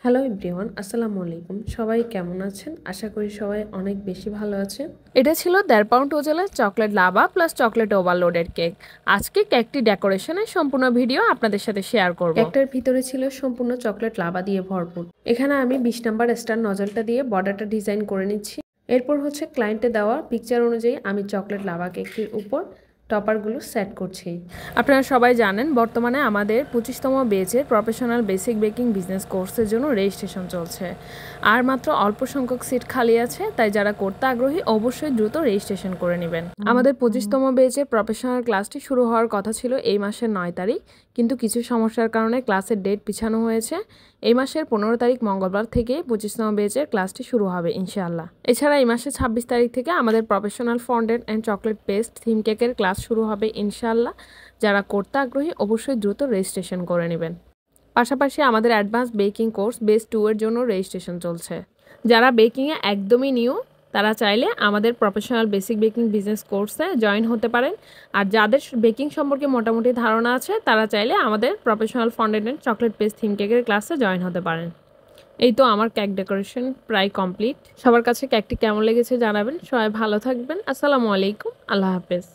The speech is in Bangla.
হ্যালো এভরিওয়ান, আসসালামু আলাইকুম। সবাই কেমন আছেন? আশা করি সবাই অনেক বেশি ভালো আছেন। এটা ছিল 1.5 পাউন্ড ওজনের chocolate lava plus chocolate overloaded cake. আজকে কেকটি ডেকোরেশনের সম্পূর্ণ ভিডিও আপনাদের সাথে শেয়ার করব। কেকটার ভিতরে ছিল সম্পূর্ণ চকলেট লাভা দিয়ে ভরপুর। এখানে আমি 20 নাম্বার স্টার নজলটা দিয়ে বর্ডারটা ডিজাইন করে নিচ্ছি। এরপর হচ্ছে ক্লায়েন্টে দেওয়া পিকচার অনুযায়ী আমি চকলেট লাভা কেকটির উপর টপারগুলো সেট করছি। আপনারা সবাই জানেন বর্তমানে আমাদের 25তম বেচের প্রফেশনাল বেসিক বেকিং বিজনেস কোর্সের জন্য রেজিস্ট্রেশন চলছে। আর মাত্র অল্প সংখ্যক সিট খালি আছে, তাই যারা করতে আগ্রহী অবশ্যই দ্রুত রেজিস্ট্রেশন করে নেবেন। আমাদের 25তম বেচের প্রফেশনাল ক্লাসটি শুরু হওয়ার কথা ছিল এই মাসের 9 তারিখ, কিন্তু কিছু সমস্যার কারণে ক্লাসের ডেট পিছানো হয়েছে। এই মাসের 15 তারিখ মঙ্গলবার থেকে 25তম বেচের ক্লাসটি শুরু হবে ইনশাআল্লাহ। এছাড়া এই মাসের 26 তারিখ থেকে আমাদের professional fondant and chocolate paste theme কেকের ক্লাস শুরু হবে ইনশাআল্লাহ। যারা করতে আগ্রহী অবশ্যই দ্রুত রেজিস্ট্রেশন করে নেবেন। পাশাপাশি আমাদের অ্যাডভান্স বেকিং কোর্স বেস 2 এর জন্য রেজিস্ট্রেশন চলছে। যারা বেকিংয়ে একদমই নিউ তারা চাইলে আমাদের প্রফেশনাল বেসিক বেকিং বিজনেস কোর্সে জয়েন হতে পারেন। আর যাদের বেকিং সম্পর্কে মোটামুটি ধারণা আছে তারা চাইলে আমাদের professional fondant and chocolate paste theme কেকের ক্লাসে জয়েন হতে পারেন। এই তো আমার কেক ডেকোরেশন প্রায় কমপ্লিট। সবার কাছে কেকটি কেমন লেগেছে জানাবেন। সবাই ভালো থাকবেন। আসসালামু আলাইকুম, আল্লাহ হাফেজ।